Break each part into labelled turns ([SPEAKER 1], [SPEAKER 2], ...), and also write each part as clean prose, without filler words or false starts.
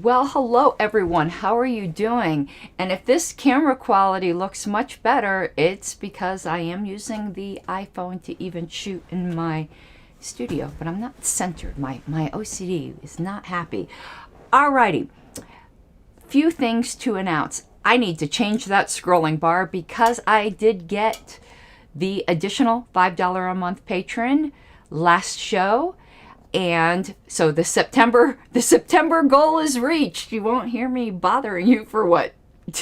[SPEAKER 1] Well, hello everyone. How are you doing? And if this camera quality looks much better, it's because I am using the iPhone to even shoot in my studio, but I'm not centered. My OCD is not happy. Alrighty, few things to announce. I need to change that scrolling bar because I did get the additional $5 a month patron last show. And so the September goal is reached. You won't hear me bothering you for what?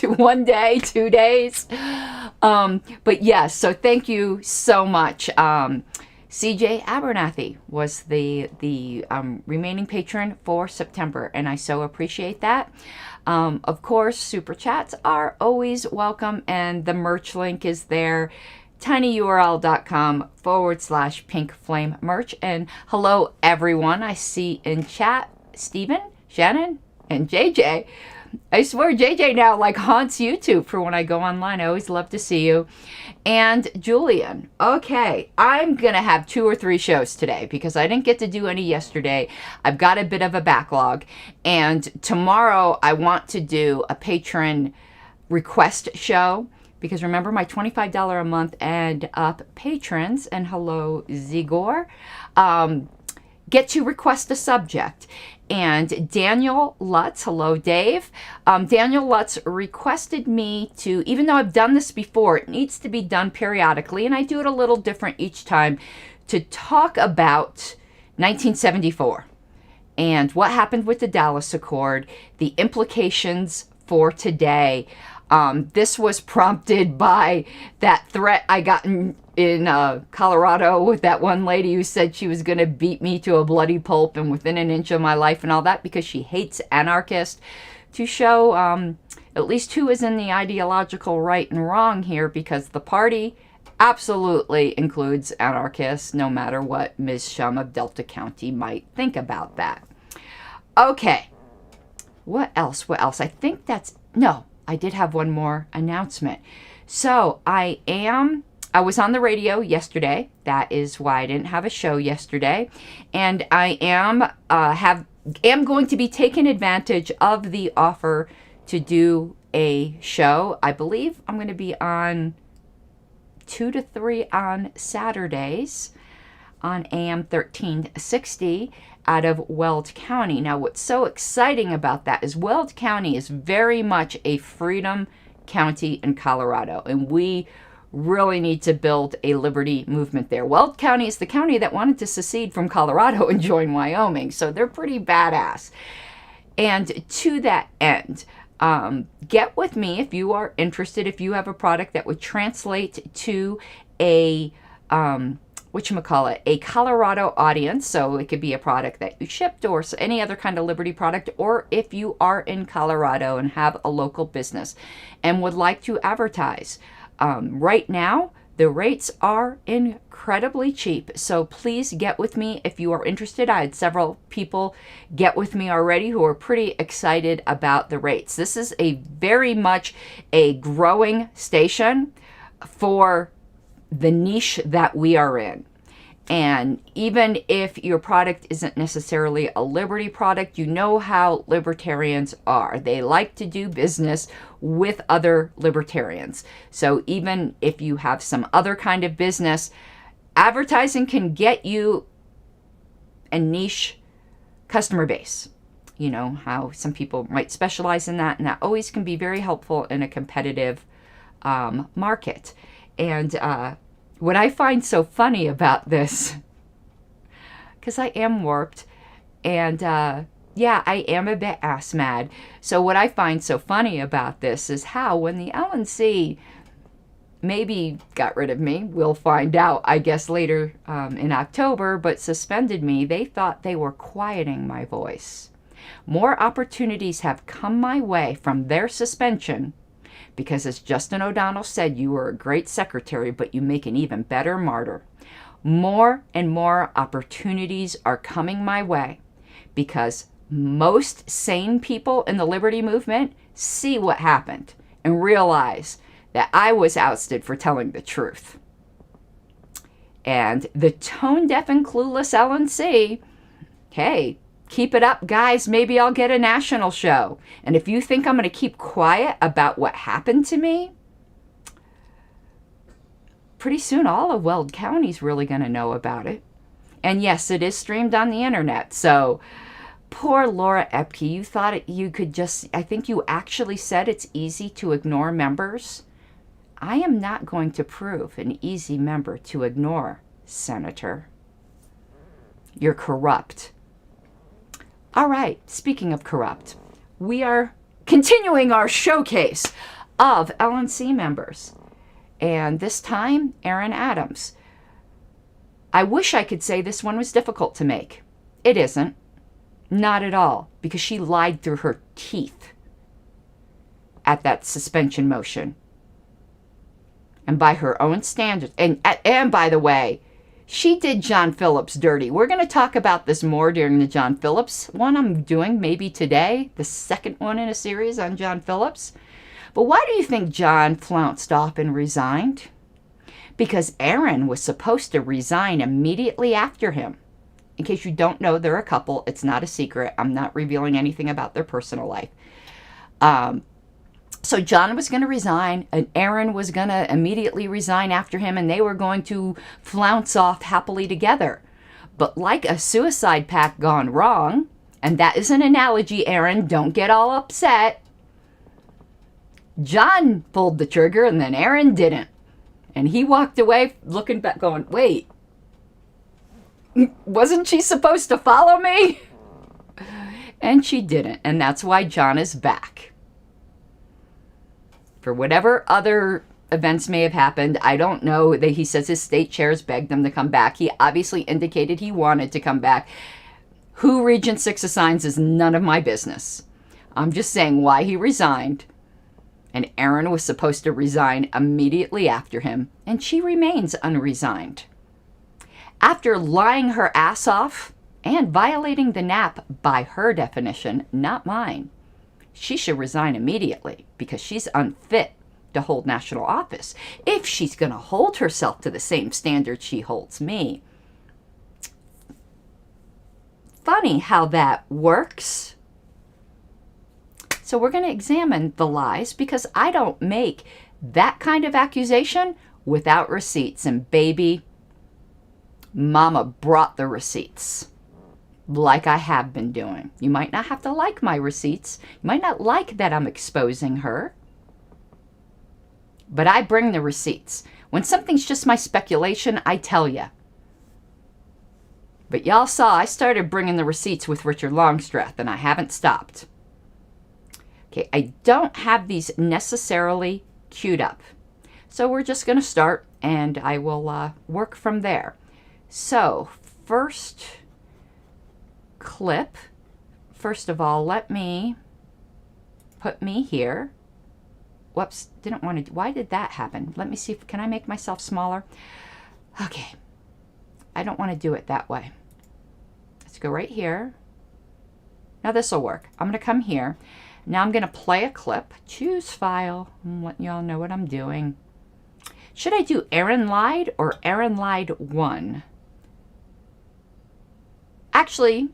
[SPEAKER 1] 1 day, 2 days. But yes, so thank you so much. CJ Abernathy was the remaining patron for September, and I so appreciate that. Of course, super chats are always welcome, and the merch link is there. tinyurl.com/pink flame merch. And hello everyone, I see in chat Stephen, Shannon, and JJ. I swear JJ now like haunts YouTube for when I go online. I always love to see you. And Julian. Okay, I'm gonna have 2 or 3 shows today because I didn't get to do any yesterday. I've got a bit of a backlog, and tomorrow I want to do a patron request show. Because remember, my $25 a month and up patrons, and hello Zigor, get to request a subject. And Daniel Lutz, hello Dave, Daniel Lutz requested me to, even though I've done this before, it needs to be done periodically, and I do it a little different each time, to talk about 1974 and what happened with the Dallas Accord, the implications for today. This was prompted by that threat I got in Colorado with that one lady who said she was going to beat me to a bloody pulp and within an inch of my life and all that because she hates anarchists, to show at least who is in the ideological right and wrong here, because the party absolutely includes anarchists, no matter what Ms. Shum of Delta County might think about that. Okay, what else? I think that's... No. I did have one more announcement. So I was on the radio yesterday. That is why I didn't have a show yesterday. And I am going to be taking advantage of the offer to do a show. I believe I'm going to be on 2 to 3 on Saturdays on AM 1360 out of Weld County. Now, what's so exciting about that is Weld County is very much a freedom county in Colorado, and we really need to build a liberty movement there. Weld County is the county that wanted to secede from Colorado and join Wyoming, so they're pretty badass. And to that end, get with me if you are interested, if you have a product that would translate to a a Colorado audience. So it could be a product that you shipped or any other kind of Liberty product, or if you are in Colorado and have a local business and would like to advertise. Right now, the rates are incredibly cheap. So please get with me if you are interested. I had several people get with me already who are pretty excited about the rates. This is a very much a growing station for the niche that we are in. And even if your product isn't necessarily a Liberty product, you know how libertarians are. They like to do business with other libertarians. So even if you have some other kind of business, advertising can get you a niche customer base. You know how some people might specialize in that, and that always can be very helpful in a competitive market. And what I find so funny about this, because I am warped, and yeah, I am a bit ass mad. So what I find so funny about this is how when the LNC maybe got rid of me, we'll find out, I guess, later in October, but suspended me, they thought they were quieting my voice. More opportunities have come my way from their suspension, because as Justin O'Donnell said, you were a great secretary, but you make an even better martyr. More and more opportunities are coming my way because most sane people in the Liberty movement see what happened and realize that I was ousted for telling the truth. And the tone deaf and clueless LNC, hey, Keep it up, guys. Maybe I'll get a national show. And if you think I'm going to keep quiet about what happened to me, pretty soon all of Weld County's really going to know about it. And yes, it is streamed on the internet. So poor Laura Epke, you thought you could just, I think you actually said it's easy to ignore members. I am not going to prove an easy member to ignore, Senator. You're corrupt. All right, speaking of corrupt, we are continuing our showcase of LNC members. And this time, Erin Adams. I wish I could say this one was difficult to make. It isn't. Not at all, because she lied through her teeth at that suspension motion. And by her own standards, and by the way, she did John Phillips dirty. We're going to talk about this more during the John Phillips one I'm doing maybe today, the second one in a series on John Phillips. But why do you think John flounced off and resigned? Because Erin was supposed to resign immediately after him. In case you don't know, they're a couple. It's not a secret. I'm not revealing anything about their personal life. So John was going to resign, and Erin was going to immediately resign after him, and they were going to flounce off happily together. But like a suicide pact gone wrong, and that is an analogy, Erin, don't get all upset. John pulled the trigger, and then Erin didn't. And he walked away looking back going, wait, wasn't she supposed to follow me? And she didn't, and that's why John is back. For whatever other events may have happened, I don't know. He says his state chairs begged him to come back. He obviously indicated he wanted to come back. Who Region 6 assigns is none of my business. I'm just saying why he resigned. And Erin was supposed to resign immediately after him, and she remains unresigned. After lying her ass off and violating the NAP by her definition, not mine, she should resign immediately because she's unfit to hold national office. If she's going to hold herself to the same standard she holds me. Funny how that works. So we're going to examine the lies because I don't make that kind of accusation without receipts. And baby, Mama brought the receipts. Like I have been doing. You might not have to like my receipts. You might not like that I'm exposing her. But I bring the receipts. When something's just my speculation, I tell you. But y'all saw I started bringing the receipts with Richard Longstreth, and I haven't stopped. Okay, I don't have these necessarily queued up. So we're just going to start, and I will work from there. So, first clip. First of all, let me put me here. Whoops, didn't want to. Why did that happen? Let me see. Can I make myself smaller? Okay. I don't want to do it that way. Let's go right here. Now this will work. I'm going to come here. Now I'm going to play a clip. Choose file. I'm letting y'all know what I'm doing. Should I do Erin LIED or Erin LIED 1? Actually,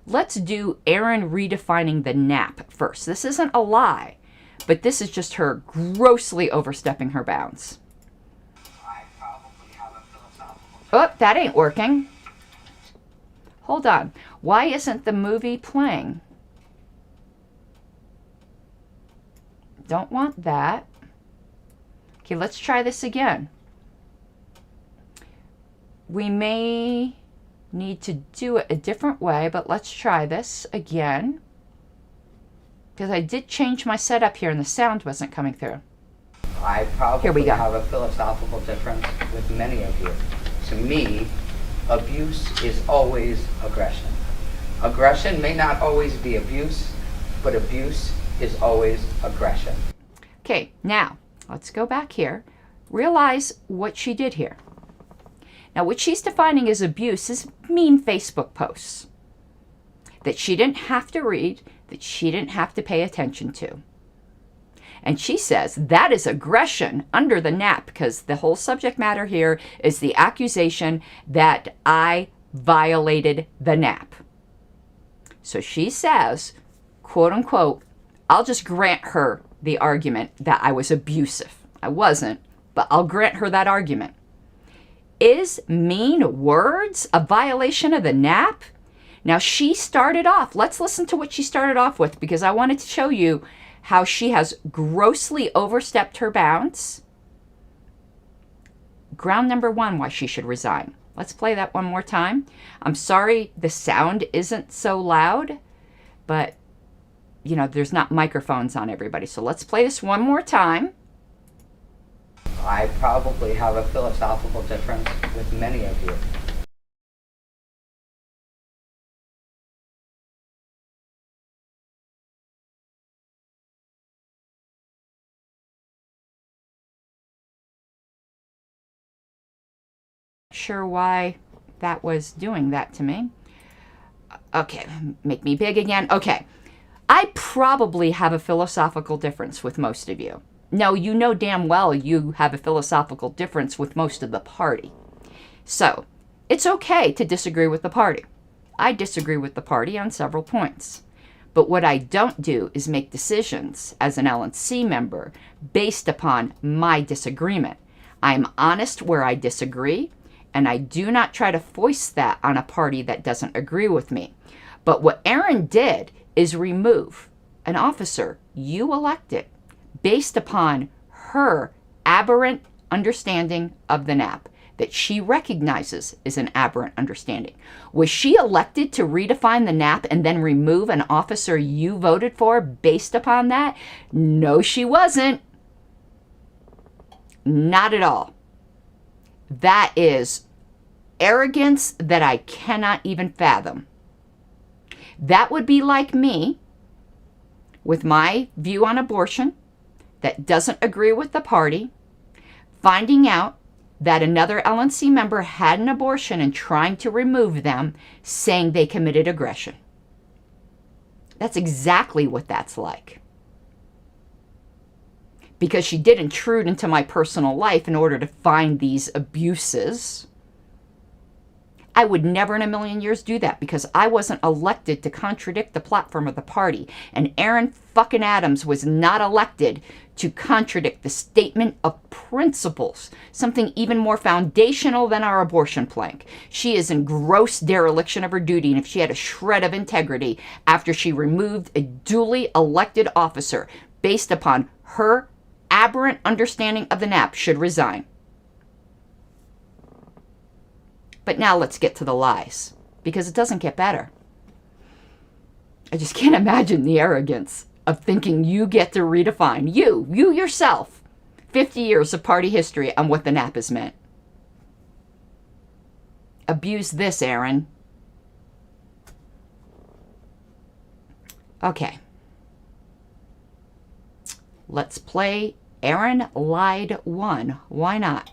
[SPEAKER 1] let's do Erin redefining the NAP first. This isn't a lie, but this is just her grossly overstepping her bounds. Oh, that ain't working. Hold on. Why isn't the movie playing? Don't want that. Okay, let's try this again. We may need to do it a different way, but let's try this again. Because I did change my setup here and the sound wasn't coming through.
[SPEAKER 2] I probably
[SPEAKER 1] Here we go.
[SPEAKER 2] have a philosophical difference with many of you. To me, abuse is always aggression. Aggression may not always be abuse, but abuse is always aggression.
[SPEAKER 1] Okay, now let's go back here. Realize what she did here. Now, what she's defining as abuse is mean Facebook posts that she didn't have to read, that she didn't have to pay attention to. And she says that is aggression under the NAP because the whole subject matter here is the accusation that I violated the NAP. So she says, quote unquote, I'll just grant her the argument that I was abusive. I wasn't, but I'll grant her that argument. Is mean words a violation of the NAP? Now she started off, let's listen to what she started off with, because I wanted to show you how she has grossly overstepped her bounds. Ground number one, why she should resign. Let's play that one more time. I'm sorry the sound isn't so loud, but you know, there's not microphones on everybody. So let's play this one more time.
[SPEAKER 2] I probably have a philosophical difference with many of you.
[SPEAKER 1] Sure why that was doing that to me. Okay, make me big again. Okay, I probably have a philosophical difference with most of you. No, you know damn well you have a philosophical difference with most of the party. So, it's okay to disagree with the party. I disagree with the party on several points. But what I don't do is make decisions as an LNC member based upon my disagreement. I'm honest where I disagree, and I do not try to foist that on a party that doesn't agree with me. But what Erin did is remove an officer you elected based upon her aberrant understanding of the NAP that she recognizes is an aberrant understanding. Was she elected to redefine the NAP and then remove an officer you voted for based upon that? No, she wasn't. Not at all. That is arrogance that I cannot even fathom. That would be like me with my view on abortion that doesn't agree with the party, finding out that another LNC member had an abortion and trying to remove them, saying they committed aggression. That's exactly what that's like. Because she did intrude into my personal life in order to find these abuses. I would never in a million years do that because I wasn't elected to contradict the platform of the party. And Erin fucking Adams was not elected to contradict the statement of principles, something even more foundational than our abortion plank. She is in gross dereliction of her duty, and if she had a shred of integrity after she removed a duly elected officer based upon her aberrant understanding of the NAP, should resign. But now let's get to the lies, because it doesn't get better. I just can't imagine the arrogance of thinking you get to redefine, you yourself, 50 years of party history on what the NAP has meant. Abuse this, Erin. Okay. Let's play Erin LIED 1. Why not?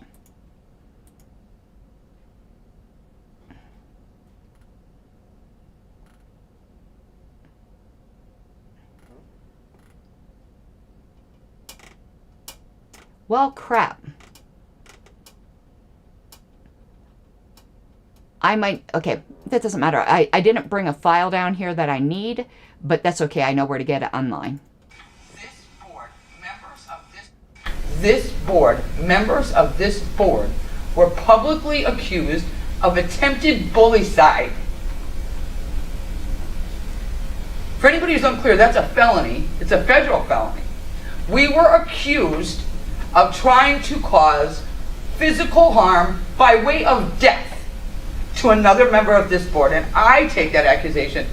[SPEAKER 1] Well, crap. I might, okay, that doesn't matter. I didn't bring a file down here that I need, but that's okay. I know where to get it online.
[SPEAKER 2] Members of this board were publicly accused of attempted bullycide. For anybody who's unclear, that's a felony. It's a federal felony. We were accused of trying to cause physical harm by way of death to another member of this board, and I take that accusation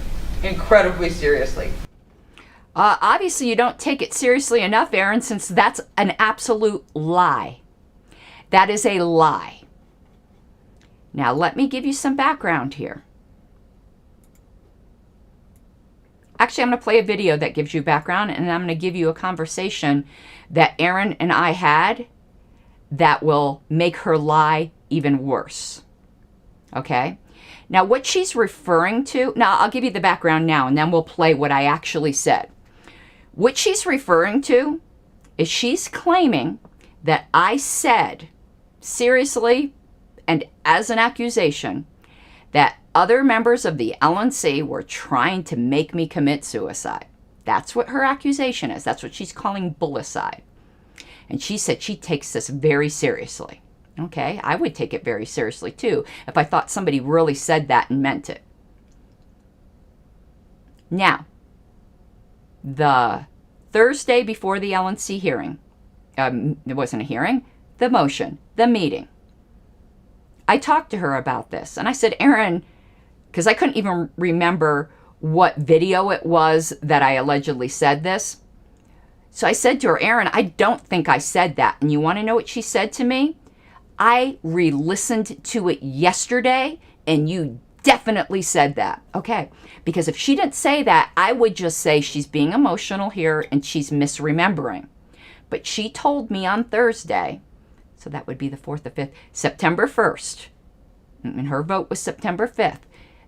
[SPEAKER 2] incredibly seriously.
[SPEAKER 1] Obviously, you don't take it seriously enough, Erin, since that's an absolute lie. That is a lie. Now, let me give you some background here. Actually, I'm going to play a video that gives you background, and I'm going to give you a conversation that Erin and I had that will make her lie even worse. Okay? Now, what she's referring to, now I'll give you the background now, and then we'll play what I actually said. What she's referring to is she's claiming that I said, seriously, and as an accusation, that other members of the LNC were trying to make me commit suicide. That's what her accusation is. That's what she's calling bullicide. And she said she takes this very seriously. Okay, I would take it very seriously too if I thought somebody really said that and meant it. Now, the Thursday before the LNC hearing, it wasn't a hearing, the motion, the meeting, I talked to her about this. And I said, Erin, because I couldn't even remember what video it was that I allegedly said this. So I said to her, Erin, I don't think I said that. And you want to know what she said to me? I re-listened to it yesterday, and you definitely said that. Okay, because if she didn't say that, I would just say she's being emotional here and she's misremembering. But she told me on Thursday, so that would be the 4th or 5th, September 1st, and her vote was September 5th,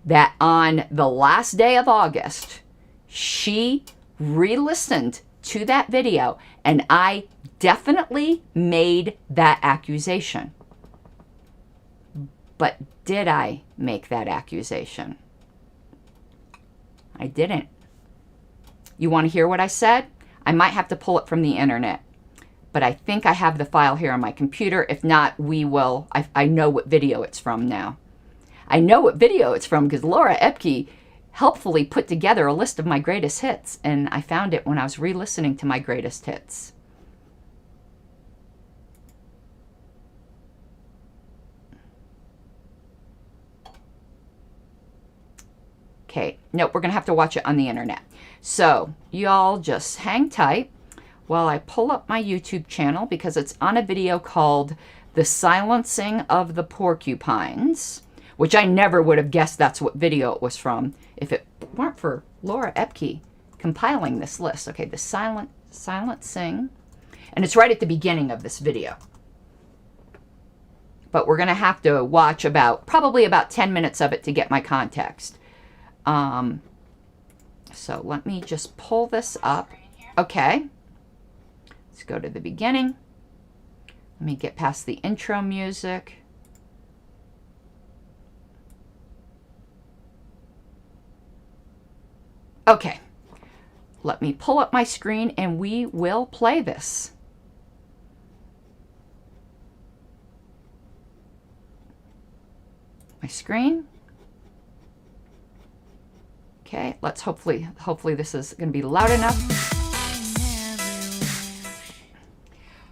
[SPEAKER 1] that on the last day of August, she re-listened to that video, and I definitely made that accusation. But did I make that accusation? I didn't. You want to hear what I said? I might have to pull it from the internet. But I think I have the file here on my computer. If not, we will. I know what video it's from now. I know what video it's from because Laura Epke helpfully put together a list of my greatest hits. And I found it when I was re-listening to my greatest hits. Okay, nope, we're going to have to watch it on the internet. So, y'all just hang tight while I pull up my YouTube channel because it's on a video called The Silencing of the Porcupines, which I never would have guessed that's what video it was from if it weren't for Laura Epke compiling this list. Okay, The Silencing, and it's right at the beginning of this video. But we're going to have to watch probably about 10 minutes of it to get my context. So let me just pull this up. Okay. Let's go to the beginning. Let me get past the intro music. Okay. Let me pull up my screen and we will play this. My screen. Okay, let's hopefully this is going to be loud enough.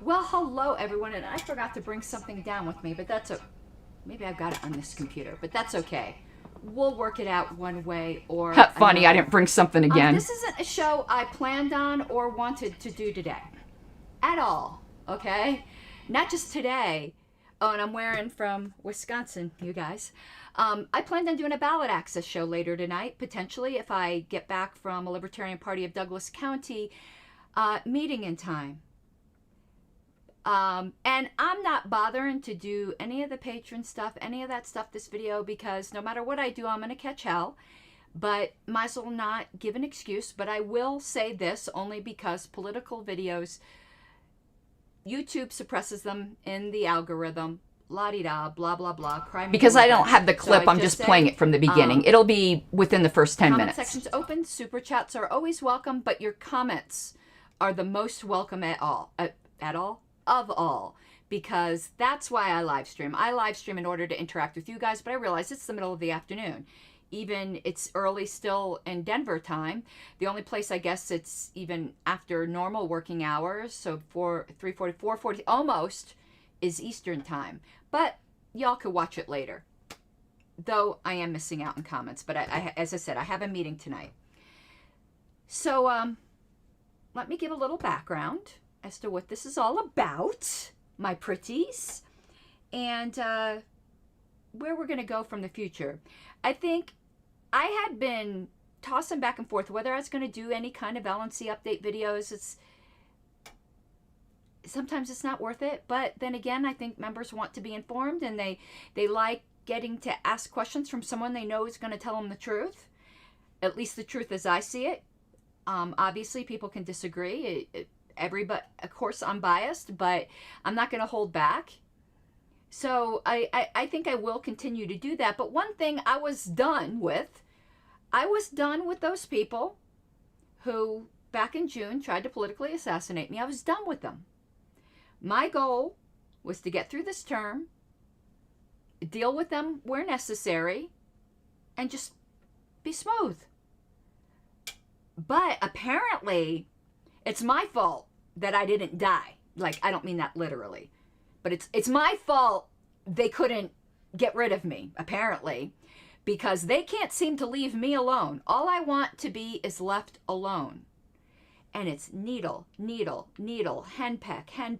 [SPEAKER 1] Well, hello everyone, and I forgot to bring something down with me, but that's maybe I've got it on this computer, but that's okay. We'll work it out one way or funny, I didn't bring something again.
[SPEAKER 2] This isn't a show I planned on or wanted to do today. At all, okay? Not just today. Oh, and I'm wearing from Wisconsin, you guys. I planned on doing a ballot access show later tonight, potentially, if I get back from a Libertarian Party of Douglas County meeting in time. And I'm not bothering to do any of the patron stuff, any of that stuff this video, because no matter what I do, I'm going to catch hell. But might as well not give an excuse. But I will say this only because political videos, YouTube suppresses them in the algorithm. La-di-da, blah, blah, blah.
[SPEAKER 1] Because I don't have the clip, so I'm just playing it from the beginning. It'll be within the first 10 minutes.
[SPEAKER 2] Comment section's open. Super chats are always welcome, but your comments are the most welcome at all. Of all. Because that's why I live stream. I live stream in order to interact with you guys, but I realize it's the middle of the afternoon. Even it's early still in Denver time. The only place I guess it's even after normal working hours, so 3:40, 4:40 almost, is Eastern time. But y'all could watch it later. Though I am missing out in comments. But as I said, I have a meeting tonight. So let me give a little background as to what this is all about, my pretties, and where we're going to go from the future. I think I had been tossing back and forth whether I was going to do any kind of LNC update videos. Sometimes it's not worth it, but then again, I think members want to be informed, and they like getting to ask questions from someone they know is going to tell them the truth, at least the truth as I see it. Obviously, people can disagree. Everybody, of course, I'm biased, but I'm not going to hold back.
[SPEAKER 1] So I think I will continue to do that. But one thing I was done with those people who back in June tried to politically assassinate me. I was done with them. My goal was to get through this term, deal with them where necessary, and just be smooth. But apparently, it's my fault that I didn't die. Like, I don't mean that literally. But it's my fault they couldn't get rid of me, apparently, because they can't seem to leave me alone. All I want to be is left alone. And it's needle, needle, needle, henpeck, henpeck.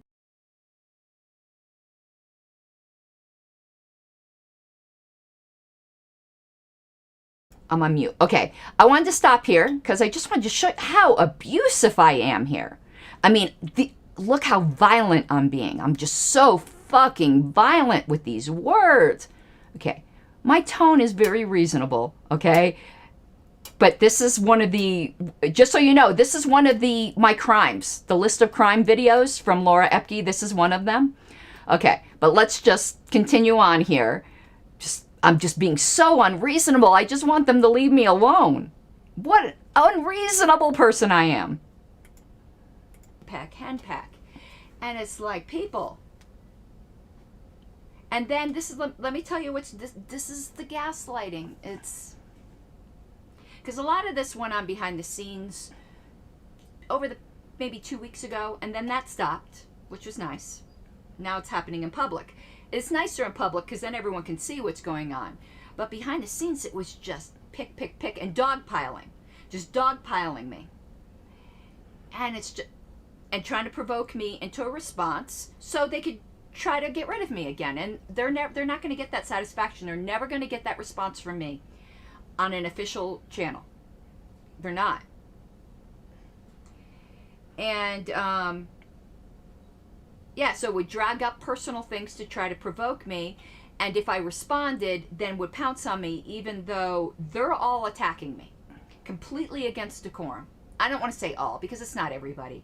[SPEAKER 1] I'm on mute. Okay, I wanted to stop here because I just wanted to show you how abusive I am here. I mean, look how violent I'm being. I'm just so fucking violent with these words. Okay, my tone is very reasonable, okay? But this is one of the, just so you know, this is one of my crimes. The list of crime videos from Laura Epke, this is one of them. Okay, but let's just continue on here. I'm just being so unreasonable. I just want them to leave me alone. What an unreasonable person I am. Henpeck. And it's like, people. And then this is, let me tell you what's, this is the gaslighting. It's, because a lot of this went on behind the scenes over maybe 2 weeks ago, and then that stopped, which was nice. Now it's happening in public. It's nicer in public because then everyone can see what's going on. But behind the scenes, it was just pick, and dogpiling. Just dogpiling me. And it's just, and trying to provoke me into a response so they could try to get rid of me again. And they're not going to get that satisfaction. They're never going to get that response from me on an official channel. They're not. And, yeah, so would drag up personal things to try to provoke me, and if I responded, then would pounce on me, even though they're all attacking me, completely against decorum. I don't want to say all, because it's not everybody.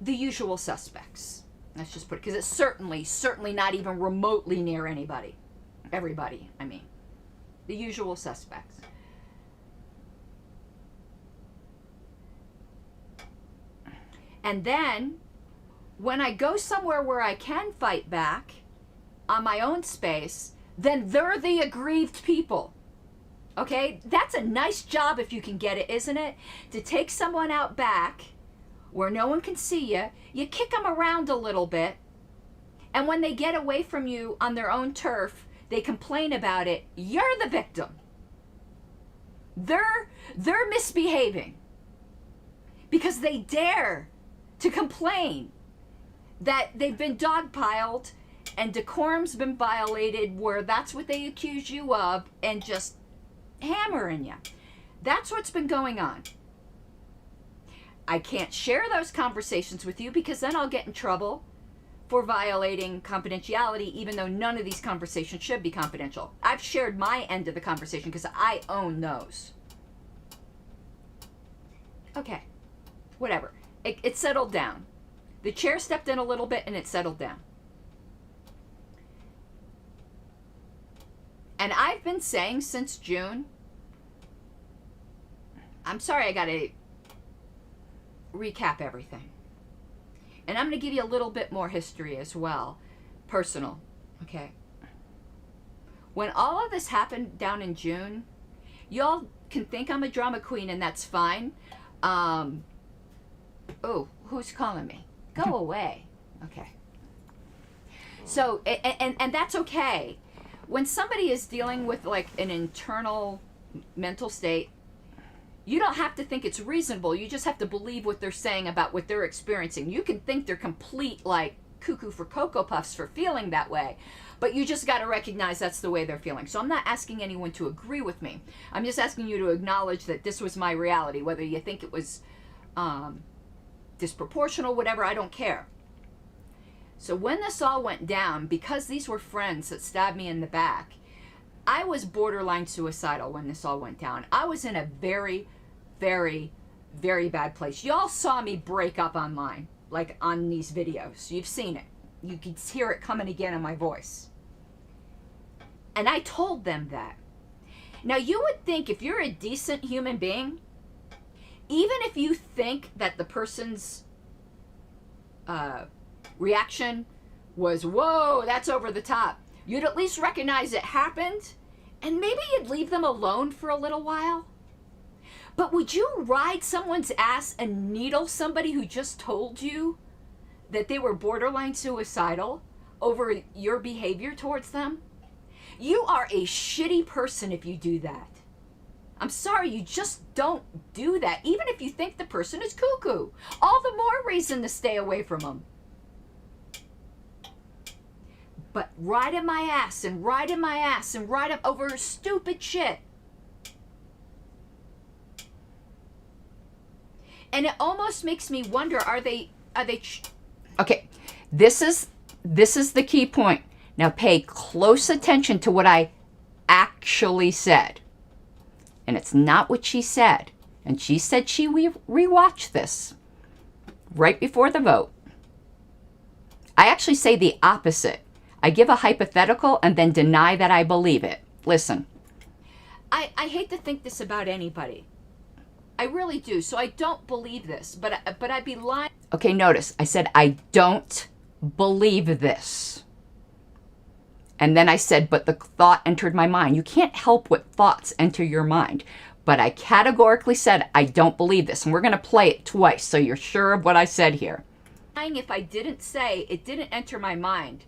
[SPEAKER 1] The usual suspects. Let's just put it, because it's certainly not even remotely near anybody. Everybody, I mean. The usual suspects. And then, when I go somewhere where I can fight back on my own space, then they're the aggrieved people. Okay? That's a nice job if you can get it, isn't it? To take someone out back where no one can see you, you kick them around a little bit, and when they get away from you on their own turf, they complain about it. You're the victim. They're misbehaving because they dare to complain that they've been dogpiled and decorum's been violated, where that's what they accuse you of, and just hammering you. That's what's been going on. I can't share those conversations with you because then I'll get in trouble for violating confidentiality, even though none of these conversations should be confidential. I've shared my end of the conversation because I own those. Okay, whatever. It settled down. The chair stepped in a little bit and it settled down. And I've been saying since June, I'm sorry, I gotta recap everything. And I'm gonna give you a little bit more history as well, personal, okay? When all of this happened down in June, y'all can think I'm a drama queen and that's fine. Oh, who's calling me? Go away. Okay. So, and that's okay. When somebody is dealing with like an internal mental state, you don't have to think it's reasonable. You just have to believe what they're saying about what they're experiencing. You can think they're complete like cuckoo for Cocoa Puffs for feeling that way, but you just got to recognize that's the way they're feeling. So I'm not asking anyone to agree with me. I'm just asking you to acknowledge that this was my reality, whether you think it was disproportional, whatever, I don't care. So when this all went down, because these were friends that stabbed me in the back, I was borderline suicidal when this all went down. I was in a very, very, very bad place. Y'all saw me break up online, like on these videos. You've seen it. You can hear it coming again in my voice. And I told them that. Now, you would think if you're a decent human being, even if you think that the person's reaction was, whoa, that's over the top, you'd at least recognize it happened, and maybe you'd leave them alone for a little while. But would you ride someone's ass and needle somebody who just told you that they were borderline suicidal over your behavior towards them? You are a shitty person if you do that. I'm sorry, you just don't do that. Even if you think the person is cuckoo, all the more reason to stay away from them. But riding my ass and riding my ass and riding over stupid shit. And it almost makes me wonder, are they okay, this is the key point. Now pay close attention to what I actually said. And it's not what she said. And she said she rewatched this right before the vote. I actually say the opposite. I give a hypothetical and then deny that I believe it. Listen. I hate to think this about anybody. I really do. So I don't believe this, but I'd be lying. Okay, notice. I said I don't believe this. And then I said, but the thought entered my mind. You can't help what thoughts enter your mind. But I categorically said, I don't believe this. And we're going to play it twice so you're sure of what I said here. If I didn't say it didn't enter my mind,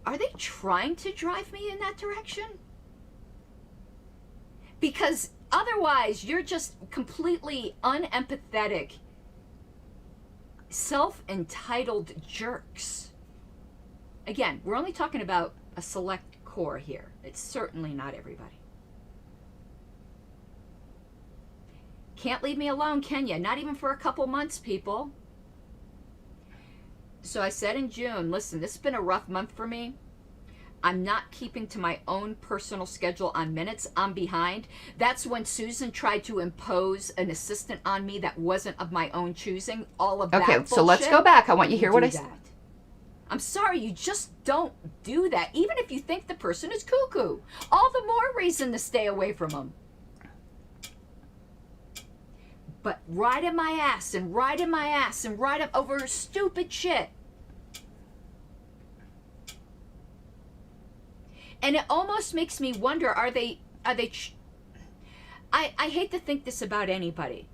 [SPEAKER 1] are they trying to drive me in that direction? Because otherwise, you're just completely unempathetic, self-entitled jerks. Again, we're only talking about a select core here. It's certainly not everybody. Can't leave me alone, can you? Not even for a couple months, people. So I said in June, listen, this has been a rough month for me. I'm not keeping to my own personal schedule on minutes. I'm behind. That's when Susan tried to impose an assistant on me that wasn't of my own choosing. All of that bullshit. So let's go back. I want you to hear what I said.
[SPEAKER 3] I'm sorry, you just don't do that. Even if you think the person is cuckoo, all the more reason to stay away from them. But riding my ass and riding my ass and riding over stupid shit. And it almost makes me wonder, are they I hate to think this about anybody.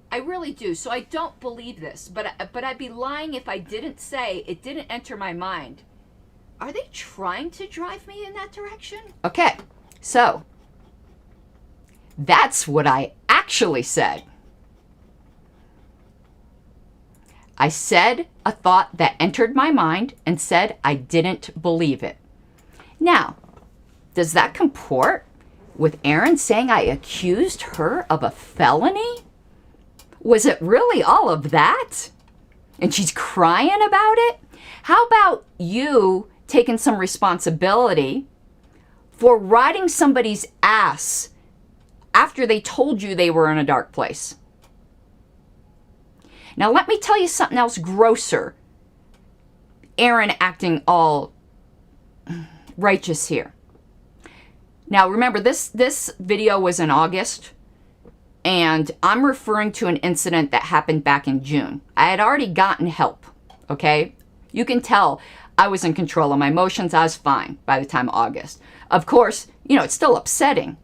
[SPEAKER 3] I really do. So I don't believe this, but I'd be lying if I didn't say it didn't enter my mind. Are they trying to drive me in that direction?
[SPEAKER 1] Okay, so that's what I actually said. I said a thought that entered my mind and said I didn't believe it. Now, does that comport with Erin saying I accused her of a felony? Was it really all of that? And she's crying about it? How about you taking some responsibility for riding somebody's ass after they told you they were in a dark place? Now, let me tell you something else grosser. Erin acting all righteous here. Now, remember, this video was in August, and I'm referring to an incident that happened back in June. I had already gotten help, okay? You can tell I was in control of my emotions. I was fine by the time of August. Of course, it's still upsetting.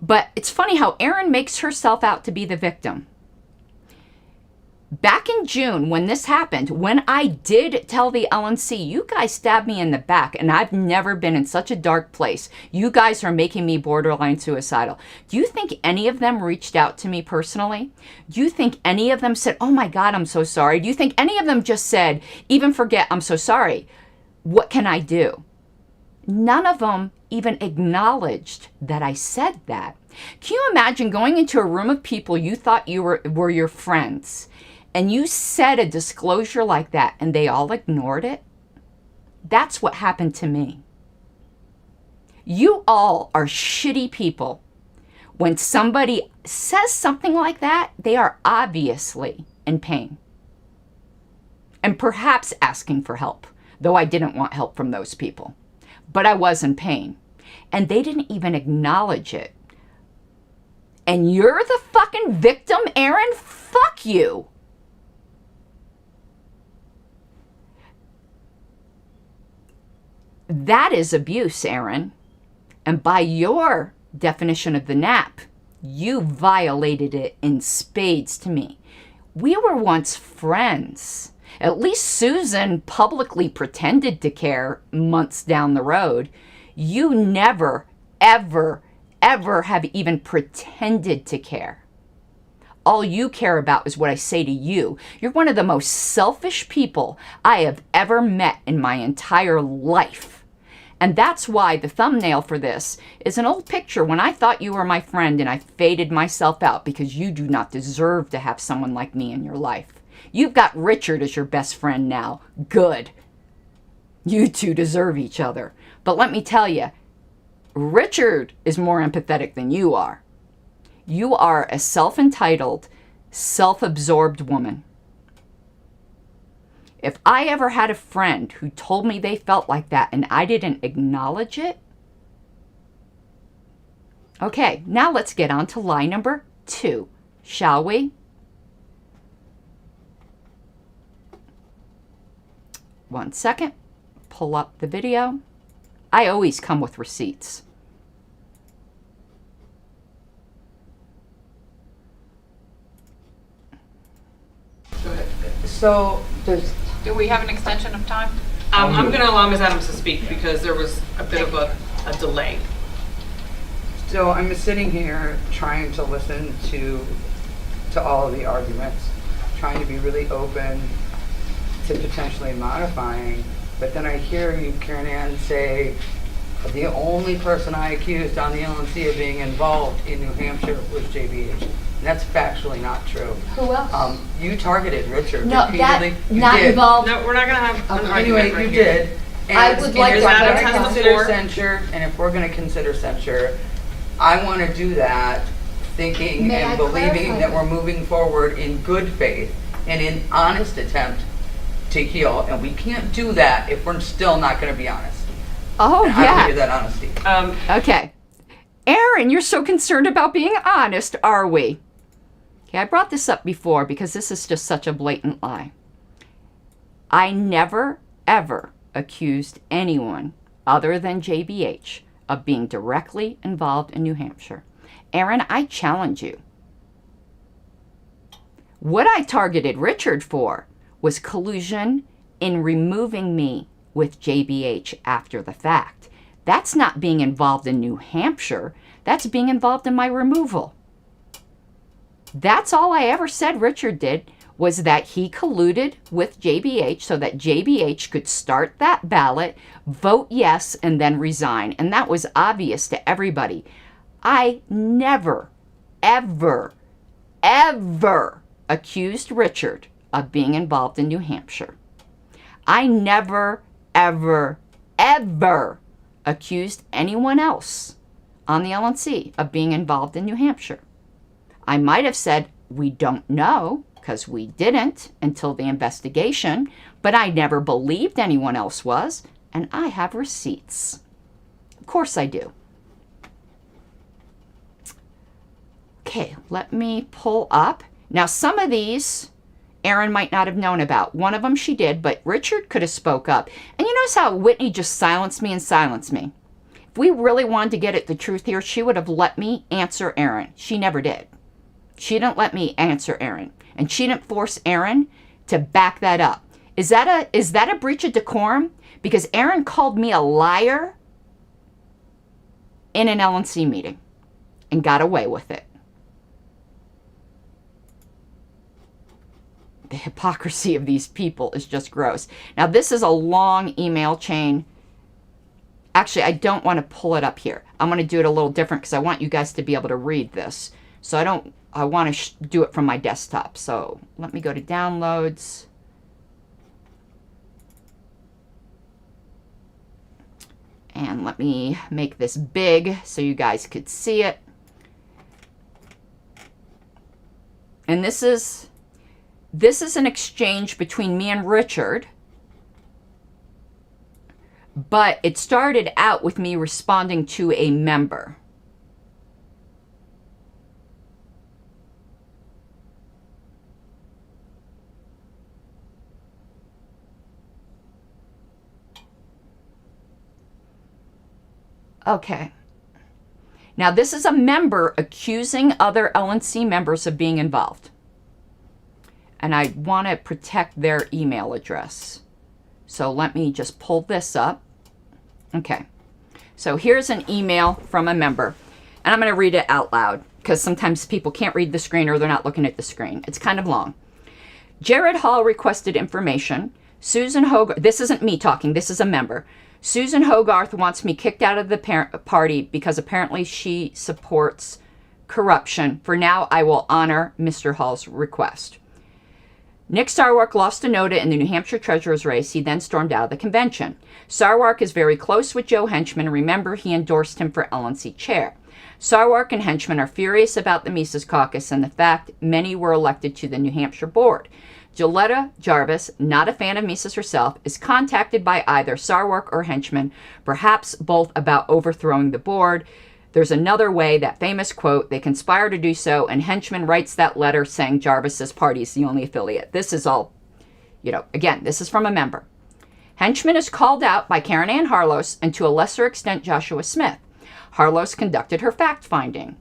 [SPEAKER 1] But it's funny how Erin makes herself out to be the victim. Back in June, when this happened, when I did tell the LNC, you guys stabbed me in the back, and I've never been in such a dark place. You guys are making me borderline suicidal. Do you think any of them reached out to me personally? Do you think any of them said, oh my God, I'm so sorry? Do you think any of them just said, even forget, I'm so sorry? What can I do? None of them even acknowledged that I said that. Can you imagine going into a room of people you thought you were your friends, and you said a disclosure like that and they all ignored it? That's what happened to me. You all are shitty people. When somebody says something like that, they are obviously in pain. And perhaps asking for help, though I didn't want help from those people. but I was in pain. And they didn't even acknowledge it. And you're the fucking victim, Erin? Fuck you. That is abuse, Erin. And by your definition of the nap, you violated it in spades to me. We were once friends. At least Susan publicly pretended to care months down the road. You never, ever, ever have even pretended to care. All you care about is what I say to you. You're one of the most selfish people I have ever met in my entire life. And that's why the thumbnail for this is an old picture when I thought you were my friend and I faded myself out because you do not deserve to have someone like me in your life. You've got Richard as your best friend now. Good. You two deserve each other. But let me tell you, Richard is more empathetic than you are. You are a self-entitled, self-absorbed woman. If I ever had a friend who told me they felt like that and I didn't acknowledge it, okay, now let's get on to lie number 2, shall we? One second, pull up the video. I always come with receipts.
[SPEAKER 2] So there's
[SPEAKER 4] Do we have an extension of time?
[SPEAKER 5] I'm going to allow Ms. Adams to speak because there was a bit of a delay.
[SPEAKER 2] So I'm sitting here trying to listen to all of the arguments, trying to be really open to potentially modifying, but then I hear you, Karen Ann, say the only person I accused on the LNC of being involved in New Hampshire was JBH. And that's factually not true.
[SPEAKER 1] Who else?
[SPEAKER 2] You targeted Richard
[SPEAKER 1] No,
[SPEAKER 2] repeatedly.
[SPEAKER 1] that
[SPEAKER 2] You
[SPEAKER 1] not
[SPEAKER 2] did.
[SPEAKER 1] involved.
[SPEAKER 5] No, we're not going to have an argument
[SPEAKER 2] Anyway,
[SPEAKER 5] right
[SPEAKER 2] you
[SPEAKER 5] here.
[SPEAKER 2] did. And,
[SPEAKER 1] I would like
[SPEAKER 2] if
[SPEAKER 1] to
[SPEAKER 2] we're
[SPEAKER 5] Adams
[SPEAKER 2] going to
[SPEAKER 5] has the
[SPEAKER 2] consider
[SPEAKER 5] floor.
[SPEAKER 2] censure, and if we're going to consider censure, I want to do that thinking
[SPEAKER 1] May
[SPEAKER 2] and
[SPEAKER 1] I
[SPEAKER 2] believing
[SPEAKER 1] clarify
[SPEAKER 2] that we're moving forward in good faith and in honest attempt to heal. And we can't do that if we're still not going to be honest.
[SPEAKER 1] Oh,
[SPEAKER 2] And I
[SPEAKER 1] yeah.
[SPEAKER 2] value that honesty.
[SPEAKER 1] Okay. Erin, you're so concerned about being honest, are we? Okay, I brought this up before because this is just such a blatant lie. I never, ever accused anyone other than JBH of being directly involved in New Hampshire. Erin, I challenge you. What I targeted Richard for was collusion in removing me with JBH after the fact. That's not being involved in New Hampshire. That's being involved in my removal. That's all I ever said Richard did, was that he colluded with JBH so that JBH could start that ballot, vote yes, and then resign. And that was obvious to everybody. I never, ever, ever accused Richard of being involved in New Hampshire. I never, ever, ever accused anyone else on the LNC of being involved in New Hampshire. I might have said, we don't know, because we didn't until the investigation, but I never believed anyone else was, and I have receipts. Of course I do. Okay, let me pull up. Now, some of these Erin might not have known about. One of them she did, but Richard could have spoke up. And you notice how Whitney just silenced me and silenced me? If we really wanted to get at the truth here, she would have let me answer Erin. She never did. She didn't let me answer Erin. And she didn't force Erin to back that up. Is that a breach of decorum? Because Erin called me a liar in an LNC meeting and got away with it. The hypocrisy of these people is just gross. Now, this is a long email chain. Actually, I don't want to pull it up here. I'm going to do it a little different because I want you guys to be able to read this. So I want to do it from my desktop. So let me go to downloads. And let me make this big so you guys could see it. And this is an exchange between me and Richard But it started out with me responding to a member. Okay. Now, this is a member accusing other LNC members of being involved. And I want to protect their email address. So let me just pull this up. Okay. So here's an email from a member. And I'm going to read it out loud because sometimes people can't read the screen or they're not looking at the screen. It's kind of long. Jared Hall requested information. Susan Hogarth, this isn't me talking, this is a member. Susan Hogarth wants me kicked out of the party because apparently she supports corruption. For now, I will honor Mr. Hall's request. Nick Sarwark lost to Noda in the New Hampshire treasurer's race. He then stormed out of the convention. Sarwark is very close with Joe Henchman. Remember, he endorsed him for LNC chair. Sarwark and Henchman are furious about the Mises caucus and the fact many were elected to the New Hampshire board. Joletta Jarvis, not a fan of Mises herself, is contacted by either Sarwark or Henchman, perhaps both, about overthrowing the board. There's another way, that famous quote, they conspire to do so, and Henchman writes that letter saying Jarvis's party is the only affiliate. This is all, again, this is from a member. Henchman is called out by Karen Ann Harlos and to a lesser extent Joshua Smith. Harlos conducted her fact-finding.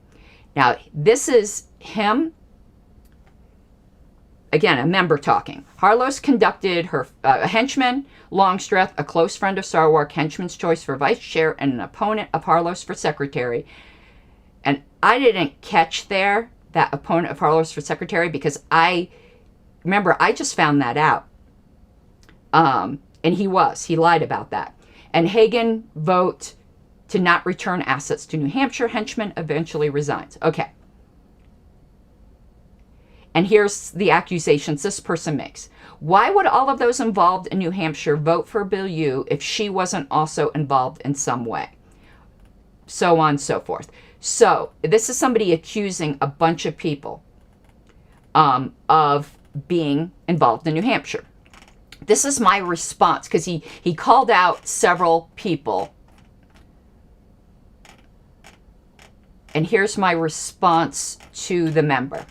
[SPEAKER 1] Now, this is him, again, a member talking. Harlos conducted her, Henchman, Longstreth, a close friend of Sarwark, Henchman's choice for vice chair, and an opponent of Harlos for secretary. And I didn't catch there that opponent of Harlos for secretary because I just found that out. And he lied about that. And Hagan vote to not return assets to New Hampshire. Henchman eventually resigns. Okay. And here's the accusations this person makes. Why would all of those involved in New Hampshire vote for Bill Yu if she wasn't also involved in some way? So on and so forth. So this is somebody accusing a bunch of people of being involved in New Hampshire. This is my response because he called out several people. And here's my response to the member.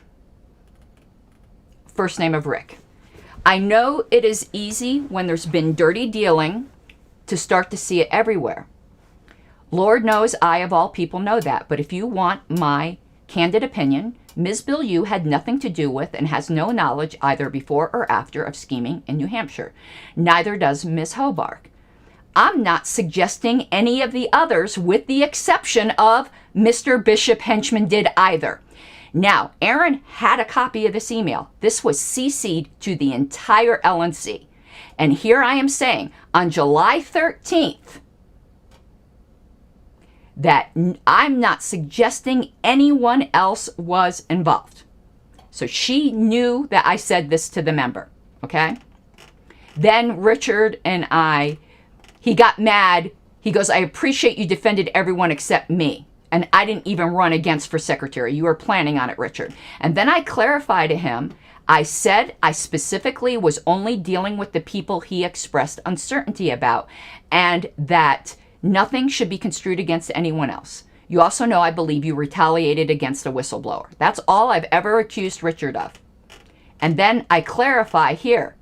[SPEAKER 1] First name of Rick. I know it is easy when there's been dirty dealing to start to see it everywhere. Lord knows I, of all people, know that. But if you want my candid opinion, Ms. Bill Yu had nothing to do with and has no knowledge either before or after of scheming in New Hampshire. Neither does Ms. Hobart. I'm not suggesting any of the others, with the exception of Mr. Bishop Henchman, did either. Now, Erin had a copy of this email. This was CC'd to the entire LNC. And here I am saying, on July 13th, that I'm not suggesting anyone else was involved. So she knew that I said this to the member, okay? Then Richard and he got mad. He goes, I appreciate you defended everyone except me. And I didn't even run against for secretary. You were planning on it, Richard. And then I clarified to him, I said I specifically was only dealing with the people he expressed uncertainty about, and that nothing should be construed against anyone else. You also know I believe you retaliated against a whistleblower. That's all I've ever accused Richard of. And then I clarify here.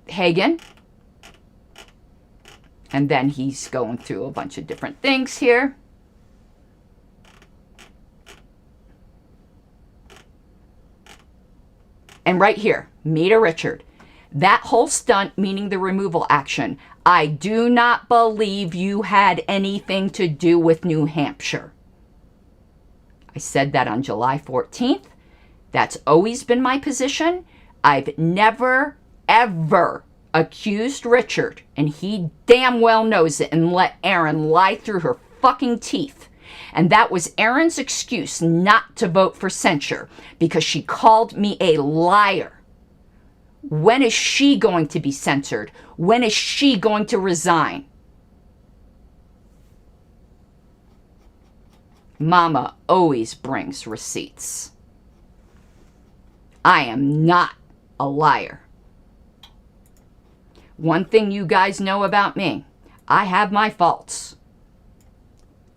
[SPEAKER 1] Hagan. And then he's going through a bunch of different things here. And right here, me to Richard. That whole stunt, meaning the removal action, I do not believe you had anything to do with New Hampshire. I said that on July 14th. That's always been my position. I've never, ever accused Richard, and he damn well knows it, and let Erin lie through her fucking teeth. And that was Erin's excuse not to vote for censure, because she called me a liar. When is she going to be censored? When is she going to resign? Mama always brings receipts. I am not a liar. One thing you guys know about me, I have my faults.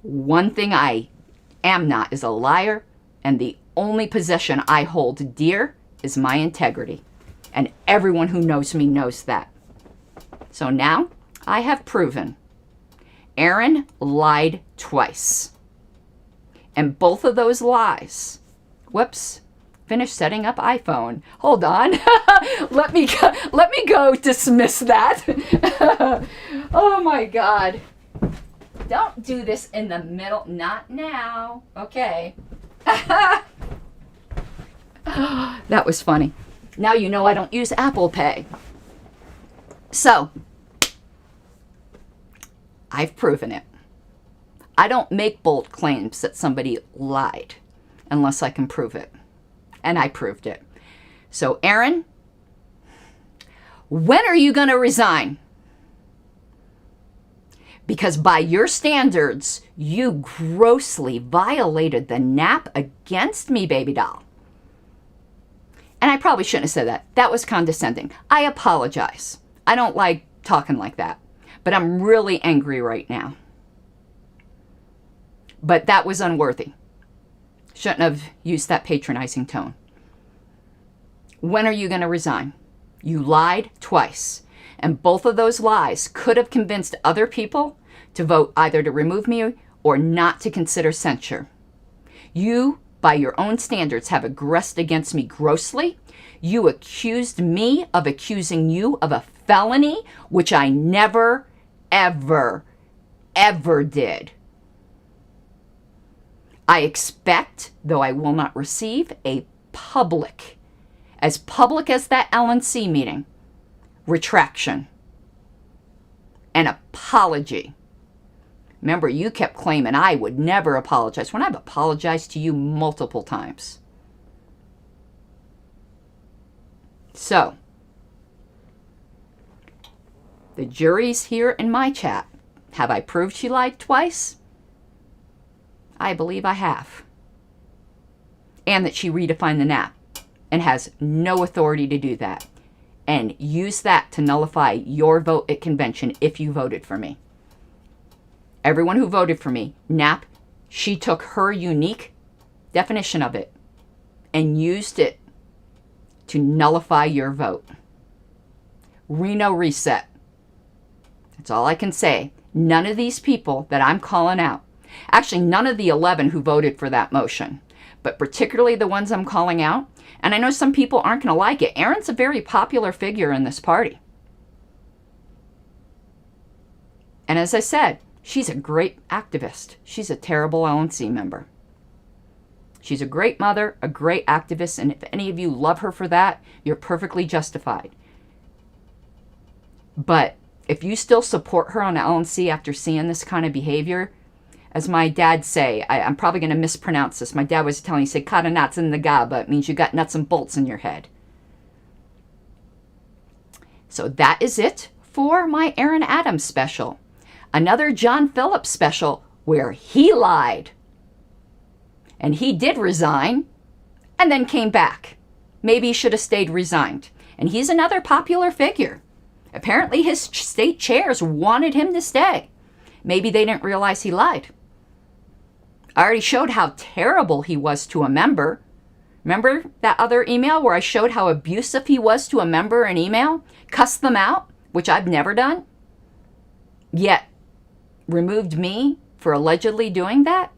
[SPEAKER 1] One thing I am not is a liar, and the only possession I hold dear is my integrity. And everyone who knows me knows that. So now I have proven Erin lied twice. And both of those lies, whoops, finished setting up iPhone. Hold on. Let me go dismiss that. Oh my God. Don't do this in the middle. Not now. Okay. That was funny. Now you know I don't use Apple Pay. So, I've proven it. I don't make bold claims that somebody lied unless I can prove it. And I proved it. So, Erin, when are you going to resign? Because by your standards, you grossly violated the NAP against me, baby doll. And I probably shouldn't have said that. That was condescending. I apologize. I don't like talking like that. But I'm really angry right now. But that was unworthy. Shouldn't have used that patronizing tone. When are you going to resign? You lied twice. And both of those lies could have convinced other people to vote either to remove me or not to consider censure. You, by your own standards, have aggressed against me grossly. You accused me of accusing you of a felony, which I never, ever, ever did. I expect, though I will not receive, a public as that LNC meeting, retraction, an apology. Remember, you kept claiming I would never apologize when I've apologized to you multiple times. So, the jury's here in my chat. Have I proved she lied twice? I believe I have. And that she redefined the NAP and has no authority to do that. And use that to nullify your vote at convention if you voted for me. Everyone who voted for me, NAP, she took her unique definition of it and used it to nullify your vote. Reno reset. That's all I can say. None of these people that I'm calling out, actually none of the 11 who voted for that motion, but particularly the ones I'm calling out, and I know some people aren't going to like it. Erin's a very popular figure in this party. And as I said, she's a great activist. She's a terrible LNC member. She's a great mother, a great activist, and if any of you love her for that, you're perfectly justified. But if you still support her on LNC after seeing this kind of behavior, as my dad say, I'm probably going to mispronounce this. My dad was telling me, he said, "Kata nuts in the gaba." It means you got nuts and bolts in your head. So that is it for my Erin Adams special. Another John Phillips special where he lied. And he did resign and then came back. Maybe he should have stayed resigned. And he's another popular figure. Apparently his state chairs wanted him to stay. Maybe they didn't realize he lied. I already showed how terrible he was to a member. Remember that other email where I showed how abusive he was to a member in email? Cussed them out, which I've never done. Yet removed me for allegedly doing that?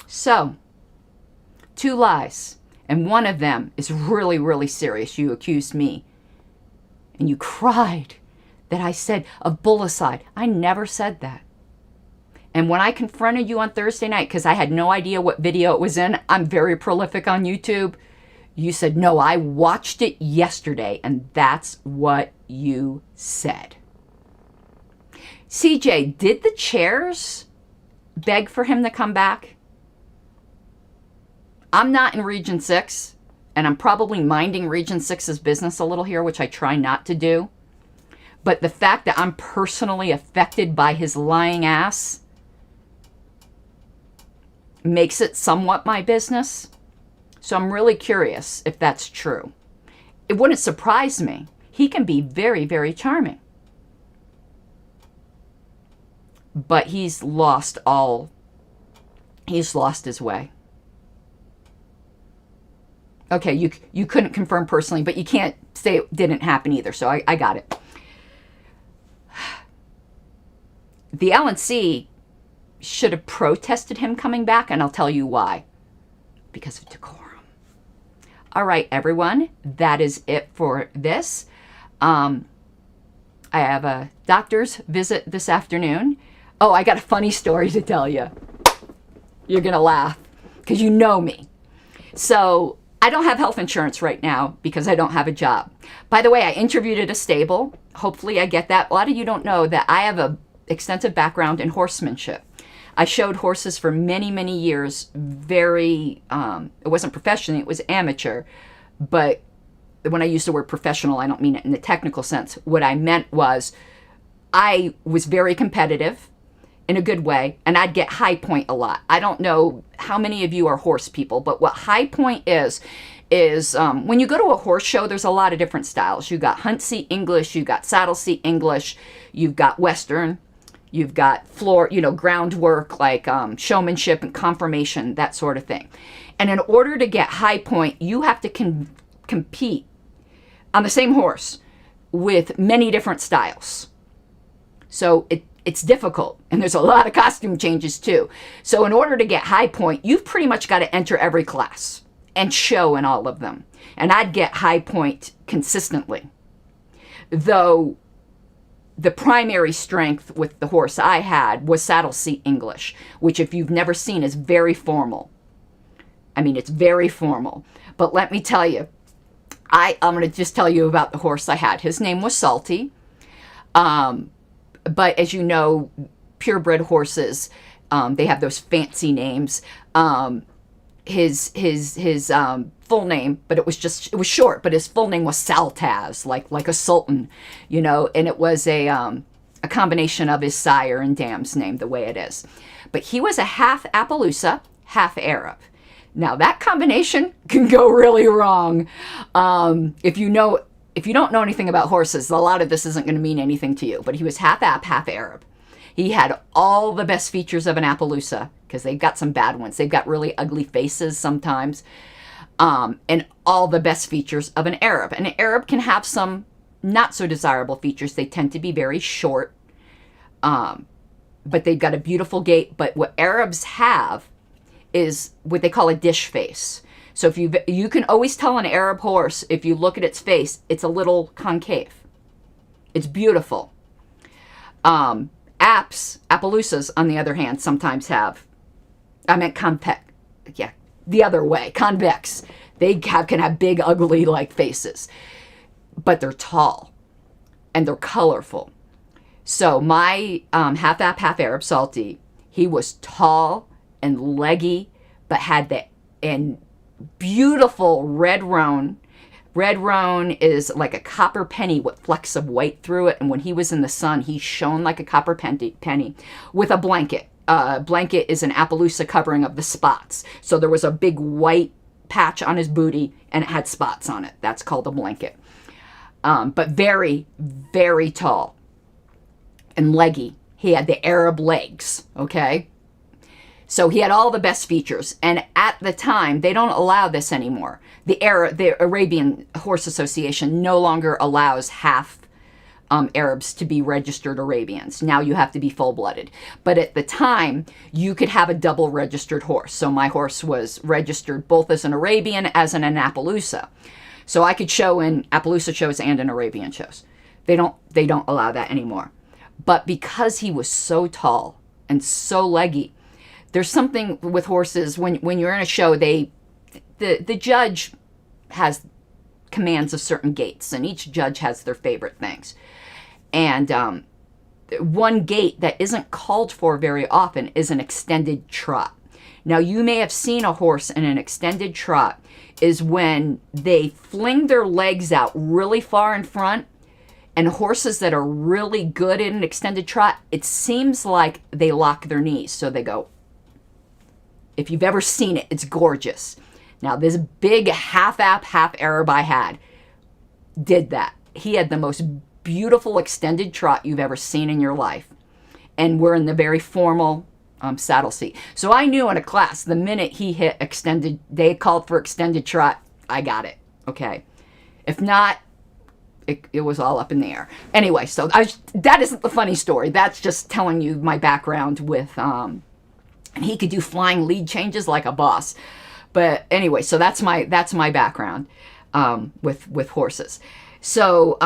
[SPEAKER 1] So, 2 lies, and one of them is really, really serious. You accused me, and you cried that I said of bullicide. I never said that. And when I confronted you on Thursday night, because I had no idea what video it was in, I'm very prolific on YouTube, you said, "No, I watched it yesterday," and that's what you said. CJ, did the chairs beg for him to come back? I'm not in Region 6, and I'm probably minding Region 6's business a little here, which I try not to do. But the fact that I'm personally affected by his lying ass makes it somewhat my business. So I'm really curious if that's true. It wouldn't surprise me. He can be very, very charming. But he's lost his way. Okay, you couldn't confirm personally, but you can't say it didn't happen either, so I got it. The LNC should have protested him coming back, and I'll tell you why. Because of decorum. All right, everyone, that is it for this. I have a doctor's visit this afternoon. Oh, I got a funny story to tell you. You're going to laugh because you know me. So I don't have health insurance right now because I don't have a job. By the way, I interviewed at a stable. Hopefully I get that. A lot of you don't know that I have an extensive background in horsemanship. I showed horses for many, many years. It wasn't professionally, it was amateur. But when I use the word professional, I don't mean it in the technical sense. What I meant was I was very competitive in a good way, and I'd get high point a lot. I don't know how many of you are horse people, but what high point is when you go to a horse show, there's a lot of different styles. You got hunt seat English, you got saddle seat English, you've got Western, you've got floor, groundwork like showmanship and conformation, that sort of thing. And in order to get high point, you have to compete on the same horse with many different styles. So it's difficult, and there's a lot of costume changes too. So in order to get high point, you've pretty much got to enter every class and show in all of them. And I'd get high point consistently. Though the primary strength with the horse I had was saddle seat English, which if you've never seen is very formal. I mean, it's very formal. But let me tell you, I'm going to just tell you about the horse I had. His name was Salty. But as you know, purebred horses, they have those fancy names. His full name, but it was short, but his full name was Saltaz, like a sultan, and it was a combination of his sire and dam's name, the way it is. But he was a half Appaloosa, half Arab. Now that combination can go really wrong. If you don't know anything about horses, a lot of this isn't going to mean anything to you, but he was half App, half Arab. He had all the best features of an Appaloosa, because they've got some bad ones. They've got really ugly faces sometimes, and all the best features of an Arab. An Arab can have some not so desirable features. They tend to be very short, but they've got a beautiful gait. But what Arabs have is what they call a dish face. So if you can always tell an Arab horse, if you look at its face, it's a little concave. It's beautiful. Appaloosas, on the other hand, sometimes have, the other way, convex. They can have big, ugly, faces. But they're tall, and they're colorful. So my half App, half Arab Salty, he was tall and leggy, but had beautiful red roan. Red roan is like a copper penny with flecks of white through it, and when he was in the sun, he shone like a copper penny with a blanket. Blanket is an Appaloosa covering of the spots. So there was a big white patch on his booty, and it had spots on it. That's called a blanket. But very, very tall and leggy. He had the Arab legs, okay? So he had all the best features. And at the time, they don't allow this anymore. The Arabian Horse Association no longer allows half Arabs to be registered Arabians. Now you have to be full-blooded. But at the time, you could have a double registered horse. So my horse was registered both as an Arabian as an Appaloosa. So I could show in Appaloosa shows and in Arabian shows. They don't allow that anymore. But because he was so tall and so leggy, there's something with horses when you're in a show, the judge has commands of certain gaits, and each judge has their favorite things. And one gait that isn't called for very often is an extended trot. Now, you may have seen a horse in an extended trot is when they fling their legs out really far in front, and horses that are really good in an extended trot, it seems like they lock their knees. So they go. If you've ever seen it, it's gorgeous. Now, this big half app, half Arab I had did that. He had the most beautiful extended trot you've ever seen in your life. And we're in the very formal saddle seat. So I knew in a class, the minute he hit extended, they called for extended trot, I got it. Okay. If not, it was all up in the air. Anyway, so that isn't the funny story. That's just telling you my background with, and he could do flying lead changes like a boss. But anyway, so that's my background with horses. So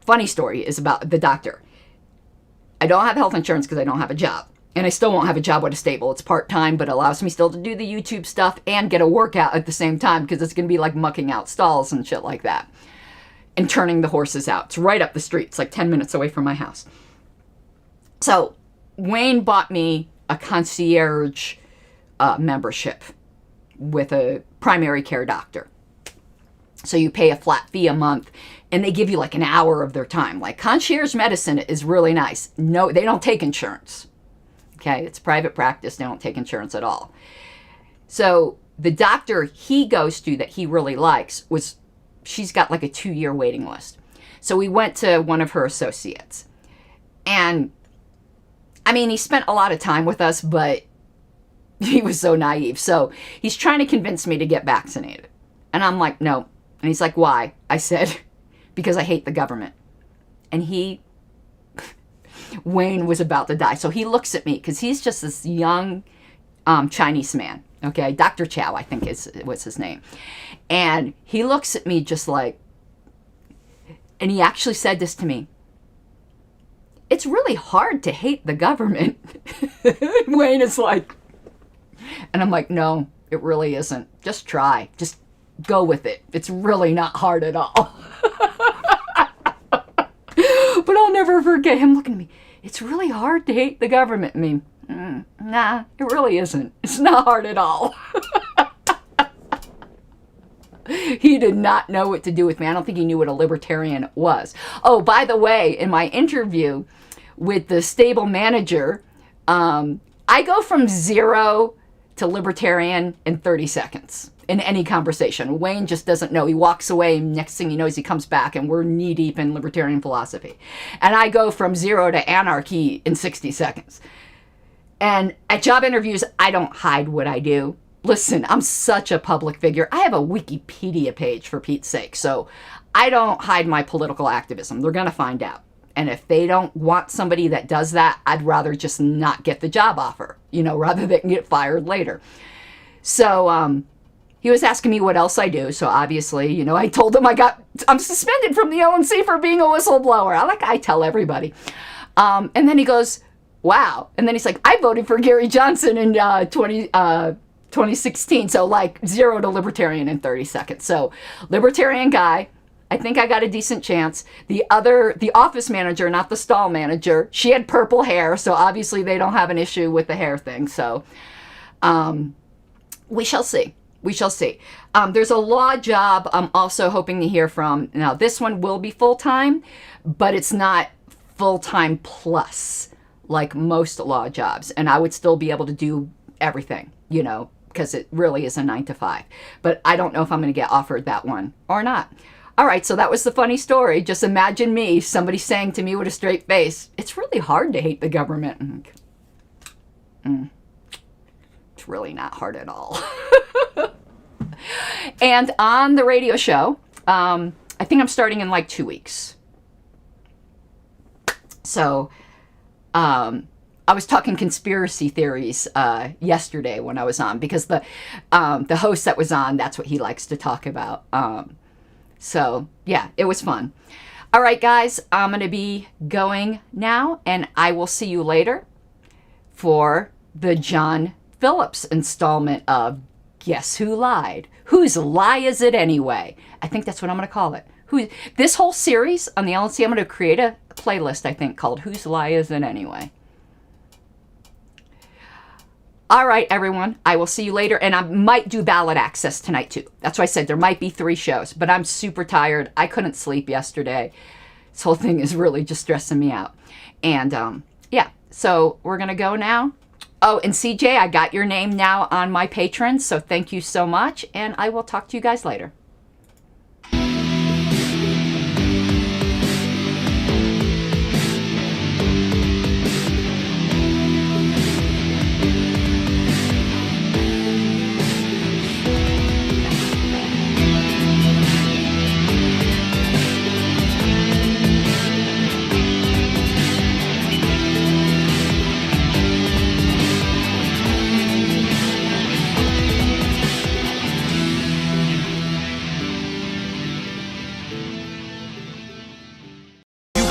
[SPEAKER 1] funny story is about the doctor. I don't have health insurance because I don't have a job. And I still won't have a job with a stable. It's part-time, but allows me still to do the YouTube stuff and get a workout at the same time, because it's going to be like mucking out stalls and shit like that. And turning the horses out. It's right up the street. It's like 10 minutes away from my house. So Wayne bought me a concierge membership with a primary care doctor. So you pay a flat fee a month, and they give you like an hour of their time. Like concierge medicine is really nice. No, they don't take insurance. Okay, it's private practice. They don't take insurance at all. So the doctor he goes to that he really likes she's got like a 2-year waiting list. So we went to one of her associates. And I mean, he spent a lot of time with us, but he was so naive. So he's trying to convince me to get vaccinated. And I'm like, no. And he's like, why? I said, because I hate the government. And Wayne was about to die. So he looks at me because he's just this young Chinese man. Okay, Dr. Chow, I think was his name. And he looks at me just like, and he actually said this to me. It's really hard to hate the government. Wayne is like, and I'm like, no, it really isn't. Just try. Just go with it. It's really not hard at all. But I'll never forget him looking at me. It's really hard to hate the government. I mean, nah, it really isn't. It's not hard at all. He did not know what to do with me. I don't think he knew what a libertarian was. Oh, by the way, in my interview with the stable manager, I go from 0 to libertarian in 30 seconds. In any conversation. Wayne just doesn't know. He walks away, and next thing he knows, he comes back, and we're knee-deep in libertarian philosophy. And I go from 0 to anarchy in 60 seconds. And at job interviews, I don't hide what I do. Listen, I'm such a public figure. I have a Wikipedia page, for Pete's sake. So I don't hide my political activism. They're going to find out. And if they don't want somebody that does that, I'd rather just not get the job offer, rather than get fired later. So, he was asking me what else I do. So obviously, I told him I'm suspended from the LNC for being a whistleblower. I tell everybody. And then he goes, wow. And then he's like, I voted for Gary Johnson in 2016. So like 0 to libertarian in 30 seconds. So libertarian guy. I think I got a decent chance. The office manager, not the stall manager, she had purple hair. So obviously they don't have an issue with the hair thing. So we shall see. We shall see. There's a law job I'm also hoping to hear from. Now, this one will be full-time, but it's not full-time plus like most law jobs. And I would still be able to do everything, because it really is a 9 to 5. But I don't know if I'm going to get offered that one or not. All right, so that was the funny story. Just imagine me, somebody saying to me with a straight face, it's really hard to hate the government. It's really not hard at all. And on the radio show, I think I'm starting in like 2 weeks. So I was talking conspiracy theories yesterday when I was on, because the host that was on, that's what he likes to talk about. So yeah, it was fun. All right, guys, I'm going to be going now, and I will see you later for the John Phillips installment of Guess Who Lied? Whose lie is it anyway? I think that's what I'm going to call it. This whole series on the LNC, I'm going to create a playlist, I think, called Whose Lie Is It Anyway? All right, everyone. I will see you later. And I might do ballot access tonight, too. That's why I said there might be 3 shows. But I'm super tired. I couldn't sleep yesterday. This whole thing is really just stressing me out. And, yeah. So we're going to go now. Oh, and CJ, I got your name now on my patrons, so thank you so much, and I will talk to you guys later.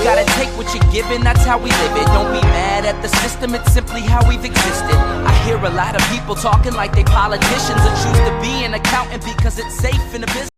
[SPEAKER 6] Gotta take what you're given, that's how we live it. Don't be mad at the system, it's simply how we've existed. I hear a lot of people talking like they politicians and choose to be an accountant because it's safe in the business.